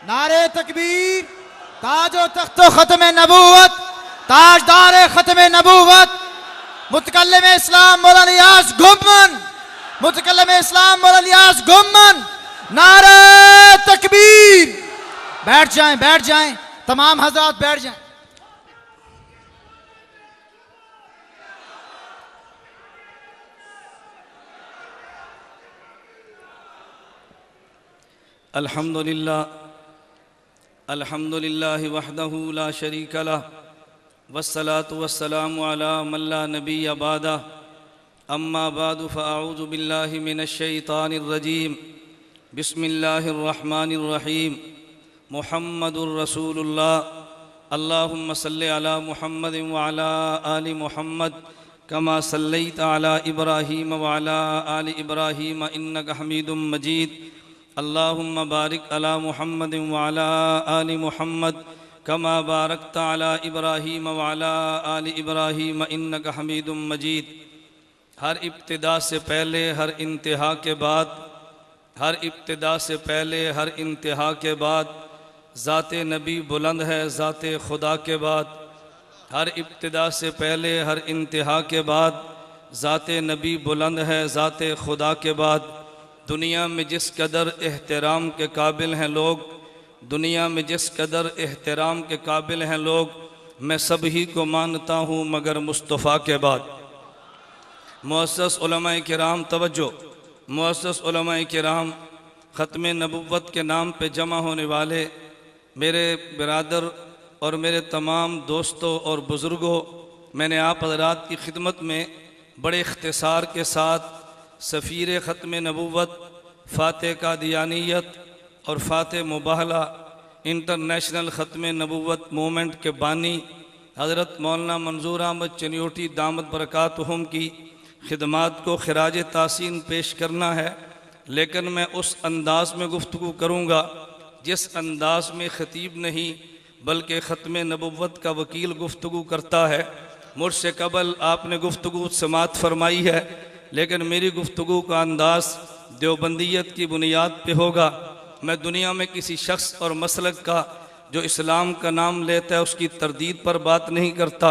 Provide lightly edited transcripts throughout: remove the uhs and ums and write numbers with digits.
नारे तकबीर, ताजो तख्तो खत्म नबूवत, ताजदार खत्म नबूवत, मुतकल्लिम इस्लाम मौलाना इलियास गुम्मन, मुतकल्लिम इस्लाम मौलाना इलियास गुम्मन। नारे तकबीर। बैठ जाएं, तमाम हजरात बैठ जाएं। अल्हम्दुलिल्लाह वहदहु ला शरीक लह वस्सलातु वस्सलामु अला मन ला नबिय्य बअदा अम्मा बादु फ़अऊज़ु बिल्लाहि मिनश शैतानिर रजीम बिस्मिल्लाहिर रहमानिर रहीम मुहम्मदुर रसूलुल्लाह अल्लाहुम्मा सल्लि अला मुहम्मदिन व अला आलि मुहम्मद कमा सल्लैता अला इब्राहीम व अला आलि इब्राहीम इन्नका हमीदुम मजीद अल्लाहुम्मा बारिक अला मुहम्मदिन व अला आलि मुहम्मद कमा बारकता अला इब्राहीम व अला आलि इब्राहीम इन्नका हमीदुम मजीद। हर इब्तिदा से पहले हर इंतहा के बाद, हर इब्तिदा से पहले हर इंतहा के बाद ज़ाते नबी बुलंद है ज़ाते खुदा के बाद। हर इब्तिदा से पहले हर इंतहा के बाद ज़ाते नबी बुलंद है ज़ाते खुदा के बाद। दुनिया में जिस कदर एहतराम के काबिल हैं लोग, दुनिया में जिस कदर एहतराम के काबिल हैं लोग, मैं सभी को मानता हूँ मगर मुस्तफ़ा के बाद। मुअस्सस उलमाए किराम तवज्जो, मुअस्सस उलमाए किराम, ख़त्म नबुव्वत के नाम पे जमा होने वाले मेरे बिरादर और मेरे तमाम दोस्तों और बुज़ुर्गों, मैंने आप हज़रात की खिदमत में बड़े इख्तिसार के साथ सफ़ीर ख़त्म नबुव्वत, फ़ातिह कादियानियत और फ़ातिह मुबाहला इंटरनेशनल ख़त्म नबुव्वत मूवमेंट के बानी हज़रत मौलाना मंजूर अहमद चनियोटी दामद बरकातुहुम की खिदमात को खिराज तासीन पेश करना है। लेकिन मैं उस अंदाज़ में गुफ्तगू करूँगा जिस अंदाज़ में ख़तीब नहीं बल्कि ख़त्म नबुव्वत का वकील गुफ्तगू करता है। मुझसे कबल आपने गुफ्तगू समात फरमाई है, लेकिन मेरी गुफ्तगू का अंदाज़ देवबंदियत की बुनियाद पे होगा। मैं दुनिया में किसी शख्स और मसलक का जो इस्लाम का नाम लेता है उसकी तरदीद पर बात नहीं करता,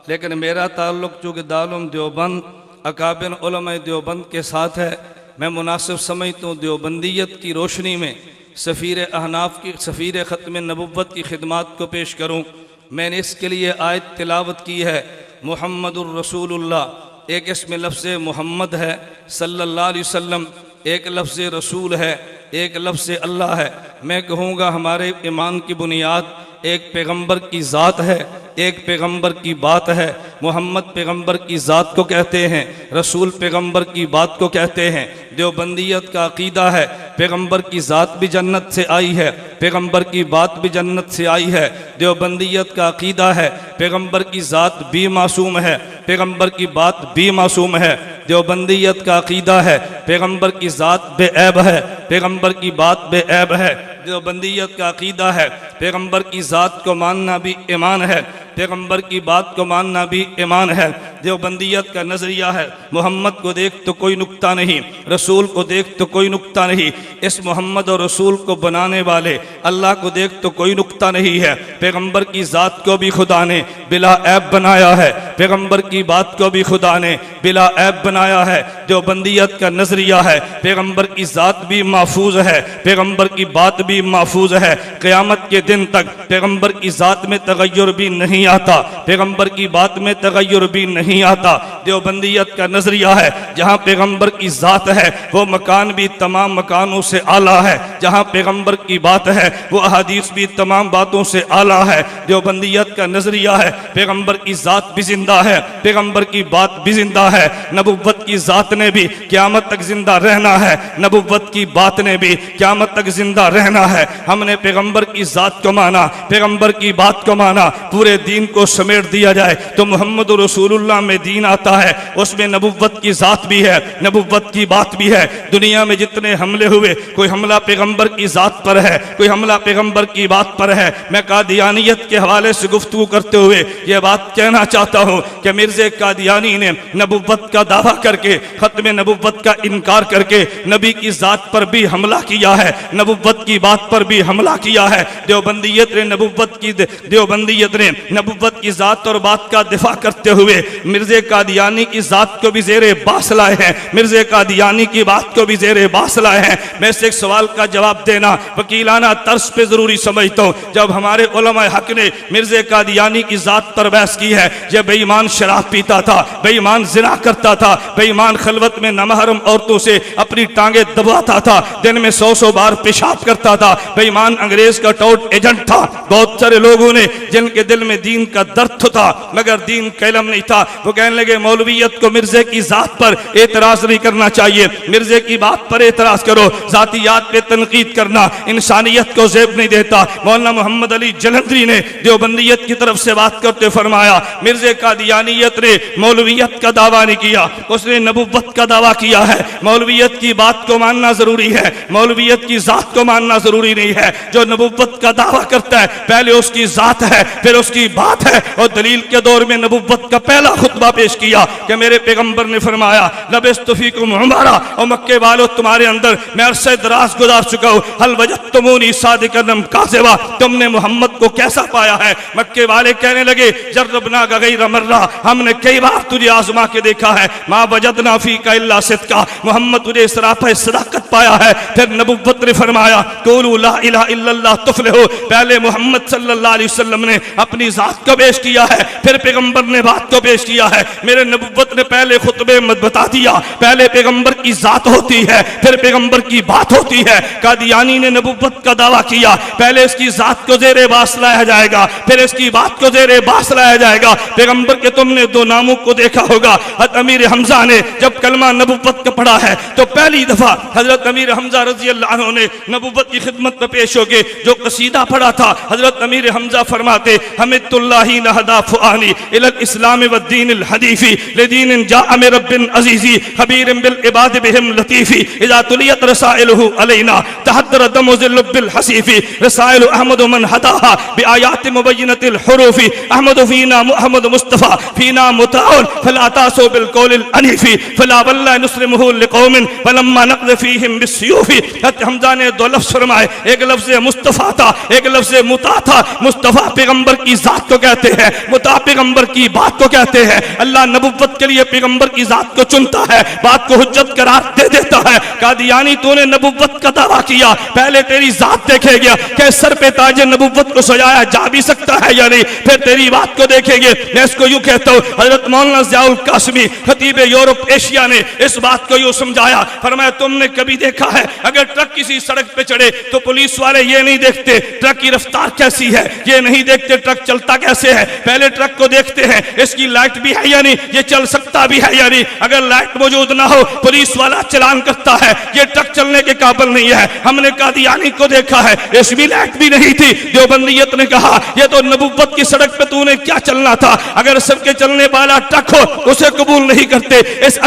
लेकिन मेरा ताल्लुक़ चूँकि दारुल देवबंद अकाबिर उलमाए देवबंद के साथ है, मैं मुनासिब समझता हूँ देवबंदियत की रोशनी में सफ़ीर अहनाफ की सफ़ीर ख़त्म नबुव्वत की खिदमात को पेश करूँ। मैंने इसके लिए आयत तिलावत की है, मुहम्मदुर रसूलुल्लाह, एक इसमें लफ्ज़ मोहम्मद है सल्लल्लाहु अलैहि वसल्लम, एक लफ्ज़ रसूल है, एक लफ्ज़ अल्लाह है। मैं कहूँगा हमारे ईमान की बुनियाद एक पैगंबर की ज़ात है, एक पैगंबर की बात है। मोहम्मद पैगंबर की ज़ात को कहते हैं, रसूल पैगंबर की बात को कहते हैं। देवबंदियत का अक़ीदा है पैगंबर की ज़ात भी जन्नत से आई है, पैगंबर की बात भी जन्नत से आई है। देवबंदियत का अक़ीदा है पैगंबर की ज़ात भी मासूम है, पैगंबर की बात भी मासूम है। देवबंदियत का अक़ीदा है पैगंबर की ज़ात बेऐब है, पैगंबर की बात बेऐब है। देवबंदियत का अक़ीदा है पैगंबर की ज़ात को मानना भी ईमान है, पैगंबर की बात को मानना भी ईमान है। देवबंदियत का नज़रिया है मोहम्मद को देख तो कोई नुक्ता नहीं, रसूल को देख तो कोई नुक्ता नहीं। इस मोहम्मद और रसूल को बनाने वाले अल्लाह को देख तो कोई नुक्ता नहीं है। पैगंबर की ज़ात को भी खुदा ने बिला ऐब बनाया है, पैगंबर की बात को भी खुदा ने बिला ऐब बनाया है। देवबंदियत का नज़रिया है पैगंबर की ज़ात भी महफूज है, पैगंबर की बात भी महफूज है। क़यामत के दिन तक पैगंबर की ज़ात में तगय्युर भी नहीं आता, पैगंबर की बात में तगय्युर भी नहीं आता। देवबंदियत का नजरिया है जहाँ पैगंबर की ज़ात है वो मकान भी तमाम मकानों से आला है, जहाँ पैगंबर की बात है वो अहादीस भी तमाम बातों से आला है। देवबंदियत का नजरिया है पैगंबर की ज़ात भी जिंदा है, पैगंबर की बात भी जिंदा है। नबुव्वत की ज़ात ने भी क़यामत तक जिंदा रहना है, नबुव्वत की बात ने भी क़यामत तक जिंदा रहना है। हमने पैगंबर की ज़ात को माना, पैगंबर की बात को माना, पूरे दीन को समेट दिया जाए तो मोहम्मद रसूलुल्लाह में दीन आता है, उसमें नबुव्वत की ज़ात भी है, नबुव्वत की बात भी है। दुनिया में जितने हमले हुए, कोई हमला पैगंबर की ज़ात पर है, कोई हमला पैगंबर की बात पर है। मैं कादियानियत के हवाले से गुफ्तगू करते हुए यह बात कहना चाहता हूँ कि मिर्ज़ा कादियानी ने नबुव्वत का दावा करके, ख़त्म नबुव्वत का इनकार करके, नबी की ज़ात पर भी हमला किया है, नबुव्वत की बात पर भी हमला किया है। देवबंदियत ने नबुव्वत की जात और बात का दिफा करते हुए मिर्ज़े कादियानी की जात को भी ज़ेरे बास लाए हैं, मिर्ज़े कादियानी की बात को भी ज़ेरे बास लाए हैं। मैं इस एक सवाल का जवाब देना वकीलाना तर्ज पे ज़रूरी समझता हूँ। जब हमारे उलमा हक ने मिर्ज़े कादियानी की जात पर बहस की है, जब बेईमान शराब पीता था, बेईमान जिना करता था, बेईमान खलवत में नमहरम औरतों से अपनी टांगे दबाता था, दिन में 100 बार पेशाब करता था, बेईमान अंग्रेज का टॉट एजेंट था। बहुत सारे लोगों ने जिनके दिल में दीन का दर्द था मगर दीन का इल्म नहीं था, वो कहने लगे मौलवियत को मिर्ज़े की जात पर एतराज नहीं करना चाहिए, मिर्ज़े की बात पर एतराज करो, जातियात पे तनकीद करना इंसानियत को ज़ेब नहीं देता। मौलाना मोहम्मद अली जलंधरी ने देवबंदियत की तरफ से बात करते फरमाया मिर्ज़े कादियानियत ने मौलवियत का दावा नहीं किया, उसने नबुव्वत का दावा किया है। मौलवियत की बात को मानना जरूरी है, मौलवियत की जात को मानना जरूरी नहीं है। जो नबुव्वत का दावा करता है पहले उसकी जात है फिर उसकी बात है। और दलील के दौर में नबुव्वत का पहला खुतबा पेश किया कि मेरे पैगंबर ने फरमाया लबिस्तु फीकुम उमरा, और मक्के वालों तुम्हारे अंदर मैं अरसे दराज गुजार चुका हूँ, हल वजदतुमूनी सादिकन काज़िबा, तुमने मोहम्मद को कैसा पाया है? मक्के वाले कहने लगे जर्रबना गैर मर्रा, हमने कई बार तुझे आजमा के देखा है, मा वजदना फीका इल्ला सिद्का, मोहम्मद तुझे सराफा सदाकत पाया है। फिर नबुव्वत ने फरमाया कुलू ला इलाहा इल्लल्लाह तुफलिहू, पहले मोहम्मद सल्लल्लाहु अलैहि वसल्लम ने अपनी जात को पेश किया है, फिर पैगंबर ने बात को पेश किया है। मेरे नबुव्वत ने पहले खुतबे में बता दिया पहले पैगंबर की जात होती है फिर पैगंबर की बात होती है। कादियानी ने नबुव्वत का दावा किया पहले इसकी जात को ज़ेरे बास लाया जाएगा फिर इसकी बात को ज़ेरे बास लाया जाएगा। पैगंबर के तुमने दो नामों को देखा होगा, हज़रत अमीर हमजा ने जब कलमा नबुव्वत का पढ़ा है तो पहली दफा हजरत अमीर हमजा रज़ी अल्लाह अन्हु ने नबुव्वत की खिदमत में पेश होके जो कसीदा पढ़ा था, हजरत अमीर हमजा फरमाते हमिदुल्लाही नहदा फुआनी इलल इस्लाम व दीनिल हदीफी लिदीन जाअ मिन रब्बिन अजीज़ी खबीरिन बिल इबाद बिहिम लतीफ़ी इज़ा तुलियत रसाइलुहु अलैना तहद्दर दमु ज़िल्बिल हसीफ़ी रसाइल अहमद मन हदाहा बिआयात मुबय्यनतिल हुरूफ़ी अहमद फीना मुहम्मद मुस्तफ़ा फीना मुताउन फला तासु बिल कौलिल अनीफ़ी फला वल्ला नुस्रिमुहु लिकौमिन फलम्मा नक़ज़ फीहिम बिस्सयूफ़ी। हमजा ने दो लफ्ज़ फरमाए, एक लफ्ज़ मुस्तफ़ा था एक लफ्ज़ मुता था। मुस्तफ़ा पैगंबर की जात को कहते हैं, मुता पैगंबर की बात को कहते हैं। अल्लाह नबुव्वत के लिए पैगंबर की जात को चुनता है, बात को हुज्जत करार दे देता है। कादियानी तूने नबुव्वत का दावा किया पहले तेरी जात देखेगा कि सर पे ताज नबुव्वत को सजाया जा भी सकता है या नहीं, फिर तेरी बात को देखेंगे। मैं इसको यूं कहता हूँ हजरत मौलाना ज़ियाउल कासिमी खतीब यूरोप एशिया ने इस बात को यूं समझाया, फरमाया तुमने कभी देखा है अगर ट्रक किसी सड़क पे चढ़े तो पुलिस वाले ये नहीं देखते ट्रक की रफ्तार कैसी है, ये नहीं देखते ट्रक चलता कैसे है, पहले ट्रक को देखते हैं इसकी लाइट भी है या नहीं, ये चल सकता भी है या नहीं। अगर लाइट मौजूद ना हो पुलिस वाला चलान करता है, ये ट्रक चलने के काबिल नहीं है। हमने कादियानी को देखा है इसमें लाइट भी नहीं थी, देवबंदियत ने कहा ये तो नबुव्वत की सड़क पे तूने क्या चलना था, अगर सबके चलने वाला ट्रक हो उसे कबूल नहीं करते। इस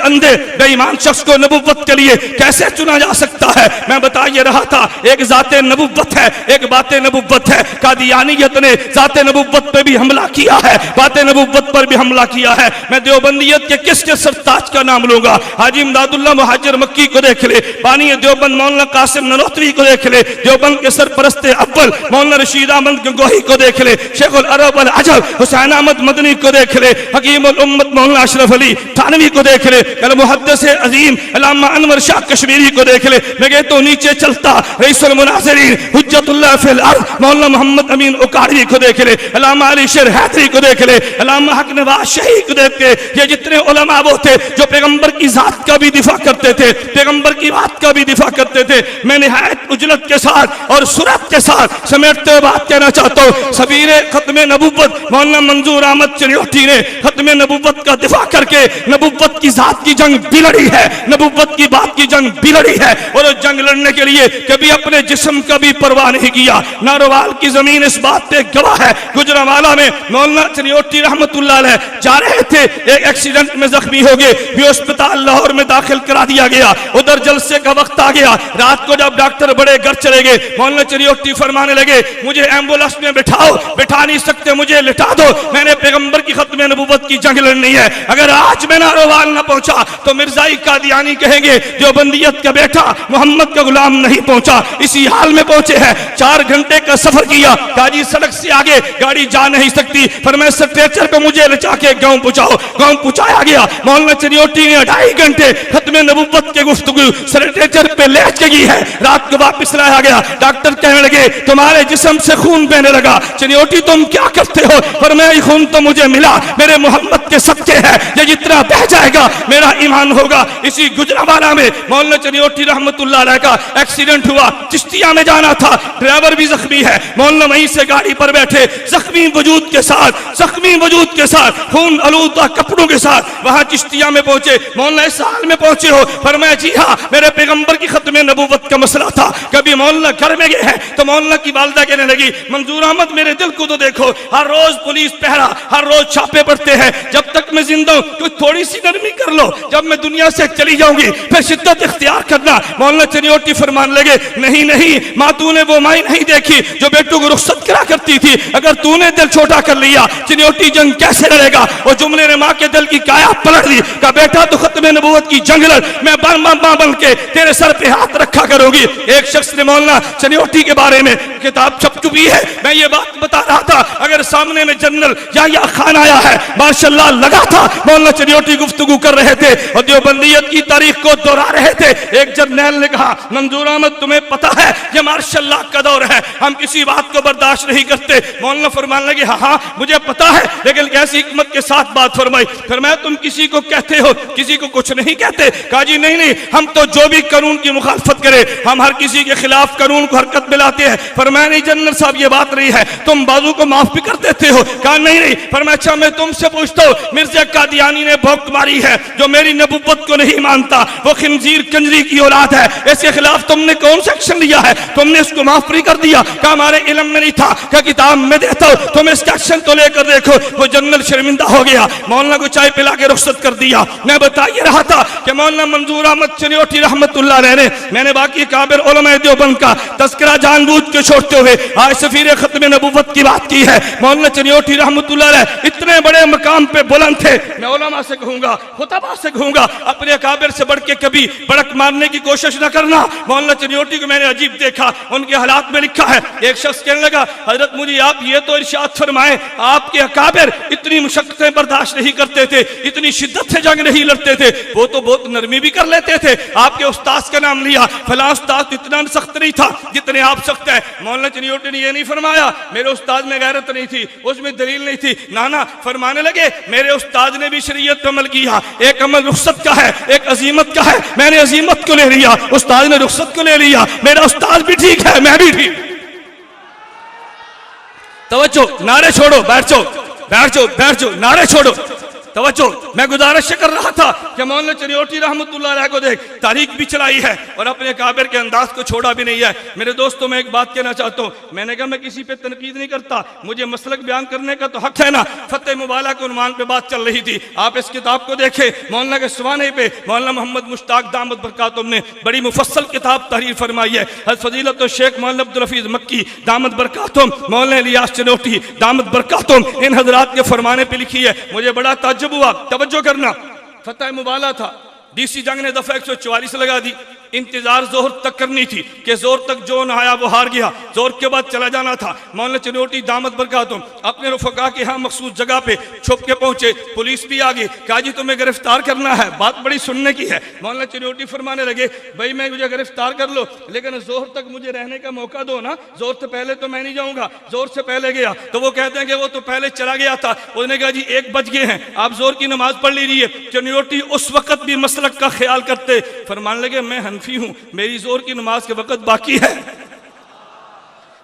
अंधे बेईमान शख्स को नबुव्वत के लिए कैसे चुना जा सकता है? मैं बता ये रहा था एक जाते नबुव्वत है एक बातें नबुव्वत है। कादियानियत ने जाते नबुव्वत पे भी हमला किया है, बातें नबुव्वत पर भी हमला किया है। मैं देवबंदियत के किसके सरताज का नाम लूंगा? हाजी इमदादुल्लाह मुहाजिर मक्की को देख ले, बानी देवबंद मौलाना कासिम ननोतवी को देख ले, देवबंद के सरपरस्त अव्वल मौलाना रशीद अहमद गंगोही को देख ले, शेखुल अरब अल अजब हुसैन अहमद मदनी को देख ले, हकीमुल उम्मत मौलाना अशरफ अली थानवी को देख ले, अल मुहद्दिस अजीम अल्लामा अनवर शाह कश्मीरी को देख ले। मैं कहता हूं नीचे चलता रईसुल मुनाज़िरीन हुज्जतुल्लाह फिल अर्ज़ मौलाना मोहम्मद अमीन उकाड़वी को देख ले, अल्लामा अली शेर हैदरी को देख ले, अल्लामा हक नवाज शहीद को देख के ये जितने उलमा वो थे जो पैगंबर की जात का भी दिफा करते थे, पैगंबर की बात का भी दिफा करते थे। मैं निहायत उजलत के साथ और सुरत के साथ समेटते हुए बात कहना चाहता हूँ, सबीरे खत्मे नबुव्वत मौलाना मंजूर अहमद चिन्योटी ने खत्मे नबुव्वत का दिफा करके नबुव्वत की जात की जंग भी लड़ी है, नबुव्वत की बात की जंग भी लड़ी है और उस जंग लड़ने के लिए कभी अपने जिस्म का भी परवाह नहीं किया। नारोवाल की जमीन इस बात पे गवाह है। गुजरांवाला में मौलाना चिन्योटी रहमतुल्लाह अलैह जा रहे थे, एक एक्सीडेंट में जख्मी हो गए, भी अस्पताल लाहौर में दाखिल करा दिया गया। उधर जलसे का वक्त आ गया, रात को जब डॉक्टर बड़े घर चले गए, मौलाना चिन्योटी फरमाने लगे मुझे एम्बुलेंस में बिठाओ, बिठा नहीं सकते मुझे लिटा दो, मैंने पैगंबर की खत्म नबुव्वत की जंग लड़नी है। अगर आज मैं नारोवाल न पहुंचा तो मिर्जाई कादियानी कहेंगे देवबंदियत नबूवत का बेटा मोहम्मद का गुलाम नहीं पहुंचा, इसी हाल में पहुंचे हैं। 4 घंटे का सफर किया, काजी सड़क से आगे गाड़ी जा नहीं सकती, पर मैं स्ट्रेचर पे मुझे लचा के गांव पहुंचाओ। गांव पहुंचाया गया। मौलाना चनियोटी ने 2.5 घंटे खत्मे नबूवत के गुफ्तगू स्ट्रेचर पे ले गई है। रात को वापस लाया गया। डॉक्टर कहने लगे तुम्हारे जिस्म से खून बहने लगा। चनियोटी तुम क्या करते हो? पर मैं खून तो मुझे मिला, मेरे मोहम्मद के सदके है, ये जितना बह जाएगा मेरा ईमान होगा। इसी गुजरावाला में मौलाना चनियोटी रहमतुल्लाह अलैह का एक्सीडेंट हुआ। चिश्तिया में जाना था, ड्राइवर भी जख्मी है। मौलाना वहीं से गाड़ी पर बैठे जख्मी वजूद के साथ खून आलूदा कपड़ों के साथ वहां चिश्तिया में पहुंचे। मौलाना इस हाल में पहुंचे हो? फरमाया जी हाँ, मेरे पैगंबर की खत्मे नबूवत का मसला था। कभी मौलाना घर में गए हैं तो मौलाना की वालिदा कहने लगी मंजूर अहमद मेरे दिल को तो देखो, हर रोज पुलिस पहरा, हर रोज छापे पड़ते हैं, जब तक मैं जिंदा हूं कोई थोड़ी सी नरमी कर लो, जब मैं दुनिया से चली जाऊंगी फिर शिद्दत इख्तियार करना। मौलाना चनियोटी फरमान लगे नहीं नहीं माँ, तूने वो माई नहीं देखी जो बेटों को रुखसत करा करती थी। अगर तूने दिल छोटा कर लिया चनियोटी जंग कैसे लड़ेगा? वो जुमले ने माँ के दिल की काया पलट दी। का बेटा तो खत्मे नबूवत की जंग लड़, मैं मां बन के तेरे सर पे हाथ रखा करूंगी। एक शख्स ने मौलाना चनियोटी के बारे में किताब छप चुकी है, मैं ये बात बता रहा था, अगर सामने में जनरल या खान आया है माशाल्लाह लगा था मौलाना चनियोटी गुफ्तगू कर रहे थे और देवबंदियत की तारीख को दोहरा रहे थे। एक जर्नैल ने कहा मंजूर अहमद तुम्हें पता है ये मार्शल्लाह का दौर है, हम किसी बात को बर्दाश्त नहीं करते। मौलाना फरमान लगे हाँ मुझे पता है, लेकिन कैसी हिकमत के साथ बात फरमाई। फरमाया तुम किसी को कहते हो, किसी को कुछ नहीं कहते। कहा जी नहीं, हम तो जो भी कानून की मुखालफत करे हम हर किसी के खिलाफ कानून को हरकत में लाते हैं। फरमाया नहीं जनरल साहब ये बात नहीं है, तुम बाजू को माफ भी कर देते हो। कहा नहीं। फरमाया अच्छा मैं तुमसे पूछता हूँ, मिर्जा कादियानी ने भौंक मारी है, जो मेरी नबूवत को नहीं मानता वो खिंजीर कंजरी की औलाद है, इसके खिलाफ तुमने कौन सा एक्शन लिया है? तुमने उसको माफ नहीं कर दिया। कहा हमारे इल्म में नहीं था, क्या किताब में देता हूँ, तुम इसका एक्शन तो लेकर देखो। वो जनरल शर्मिंदा हो गया, मौलाना को चाय पिला के रुखसत कर दिया। मैं बता ये रहा था कि मौलाना मंजूर अहमद चनियोटी रहमतुल्लाह अलैह ने, मैंने बाकी काबिर उलमा देवबंद का तज़किरा जानबूझ के छोड़ते हुए आज सफीर खत्मे नबूवत की बात की है। मौलाना चनियोटी रहमतुल्लाह अलैह इतने बड़े मकाम पे बुलंद थे, मैं उलमा से कहूंगा, खुतबा से कहूंगा, अपने काबिर से बढ़ के कभी बड़क मारने की कोशिश न करना। मौलाना चनियोटी को मैंने अजीब देखा, उनके हालात में लिखा है। एक शख्स कहने लगा हजरत मुझे आप ये तो इरशाद फरमाएं, आपके अकाबिर इतनी मुशक्कतें बर्दाश्त नहीं करते थे, इतनी शिद्दत से जंग नहीं लड़ते थे, वो तो बहुत नरमी भी कर लेते थे। आपके उस्ताद का नाम लिया, फलां उस्ताद इतना सख्त नहीं था जितने आप सख्त है। मौलाना चनियोटी ने ये नहीं फरमाया मेरे उस्ताद में गैरत नहीं थी, उसमें दलील नहीं थी, ना फरमाने लगे मेरे उस्ताद ने भी शरीयत पे अमल किया, एक अमल रुखसत का है, एक अजीमत का है, मैंने अजीमत को ले लिया, उस्ताद ने रुखसत को ले लिया, मेरा उस्ताद भी ठीक है मैं भी ठीक। तवज्जो, नारे छोड़ो, बैठ जाओ, नारे छोड़ो, तवज्जो। मैं गुजारिश कर रहा था कि मौलाना चनियोटी रहमतुल्लाह अलैह को देख तारीख भी चलाई है और अपने काबिर के अंदाज को छोड़ा भी नहीं है। मेरे दोस्तों मैं एक बात कहना चाहता हूँ, मैंने कहा मैं किसी पे तनकीद नहीं करता, मुझे मसलक बयान करने का तो हक है ना। फतेह मुबाला के उन्वान पे बात चल रही थी, आप इस किताब को देखें, मौलाना के सवाने पे मौलाना मोहम्मद मुश्ताक दामद बरकातुम ने बड़ी मुफस्सल किताब तहरीर फरमाई है। फजीलत शेख मौलाना अब्दुल हफीज मक्की दामद बरकातुम, मौलाना इलियास चनियोटी दामद बरकातुम, इन हजरात के फरमाने पे लिखी है। मुझे बड़ा ताज्जुब हुआ, तवज्जो करना। फतेह मुबाला था, डीसी जंग ने दफा 144 लगा दी, इंतजार जोहर तक करनी थी कि जोर तक जो न आया वो हार गया, जोर के बाद चला जाना था। मौलाना चनियोटी दामद बरकातुम अपने रुफका के यहाँ मखसूस जगह पे छुप के पहुंचे, पुलिस भी आ गई, कहा जी तुम्हें गिरफ्तार करना है, बात बड़ी सुनने की है। मौलाना चनियोटी फरमाने लगे भाई मैं मुझे गिरफ्तार कर लो, लेकिन जोर तक मुझे रहने का मौका दो ना, जोर से पहले तो मैं नहीं जाऊंगा। जोर से पहले गया तो वो कहते हैं कि वो तो पहले चला गया था, उसने कहा जी 1 बज गए हैं, आप जोर की नमाज पढ़ लीजिए। चनियोटी उस वक्त भी मसलक का ख्याल करते, फरमान लगे मैं हनफी हूं, मेरी जोर की नमाज के वक्त बाकी है,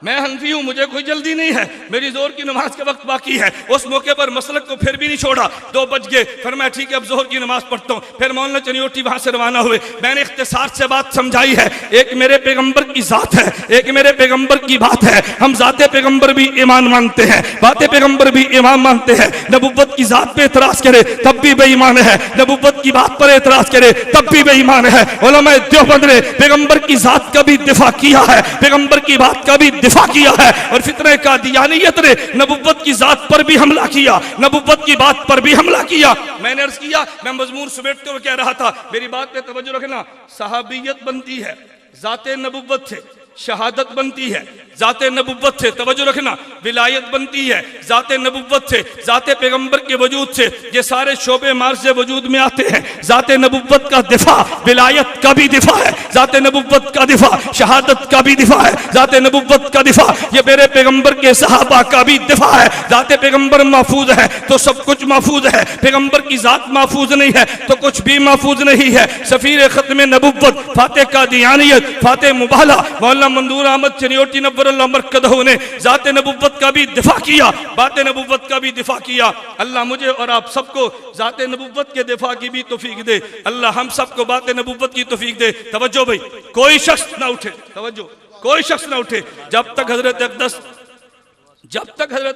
मैं हनफी हूं, मुझे कोई जल्दी नहीं है, मेरी जोर की नमाज के वक्त बाकी है। उस मौके पर मसलक को फिर भी नहीं छोड़ा, 2 बज गए, फिर मैं ठीक है अब जोहर की नमाज पढ़ता हूँ। फिर मौलाना चनियोटी वहां से रवाना हुए। मैंने इख्तिसार से बात समझाई है, एक मेरे पैगंबर की जात है, एक मेरे पैगंबर की बात है। हम जाते पैगंबर भी ईमान मानते हैं, बातें पैगंबर भी ईमान मानते हैं। नबुव्वत की जात पे एतराज करे तब भी बेईमान है, नबुव्वत की बात पर एतराज करे तब भी बेईमान है। उलमा देवबंद ने पैगंबर की जात का भी दिफा किया है, पैगंबर की बात का भी दिफा किया है। और फितने कादियानियत ने नबुव्वत की जात पर भी हमला किया, नबुव्वत की बात पर भी हमला किया। मैंने अर्ज किया, मैं मजमून समेटते हुए कह रहा था, मेरी बात पे तवज्जो रखना, सहाबियत बनती है जाते नबुव्वत से, शहादत बनती है जाते नबुव्वत से, तवज्जो रखना, विलायत बनती है जाते नबुव्वत से, जाते पैगंबर के वजूद से। ये सारे शोबे मार्ज से वजूद में आते हैं। जाते नबुव्वत का दिफा विलायत का भी दिफा है, जाते नबुव्वत का दिफा शहादत का भी दिफा है, जाते नबुव्वत का दिफा ये मेरे पैगंबर के सहाबा का भी दिफा है। जाते पैगंबर महफूज है तो सब कुछ महफूज है, पैगंबर की जात महफूज नहीं है तो कुछ भी महफूज नहीं है। सफीर खत्म नबुव्वत फाते कादियानियत फाते मुबाला मौलाना मंदूर अहमद चनियोटी नव्वरल्लाह मरकदहू ने जाते नबुव्वत का भी दिफा किया, बाते नबुव्वत का भी दिफा किया। अल्लाह मुझे और आप सबको जाते नबुव्वत के दिफा की भी तौफीक दे। अल्लाह हम सबको बाते नबुव्वत की तौफीक दे। तवज्जो भाई, कोई शख्स ना उठे, तवज्जो, कोई शख्स ना उठे जब तक हजरत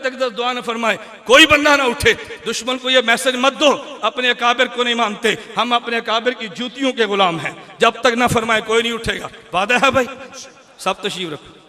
अक़दस दुआ न फरमाए, कोई बंदा ना उठे। दुश्मन को ये मैसेज मत दो अपने अकाबिर को नहीं मानते, हम अपने अकाबिर की जूतियों के गुलाम हैं। जब तक ना फरमाए कोई नहीं उठेगा। वादा है भाई? सब तशरीफ रखो।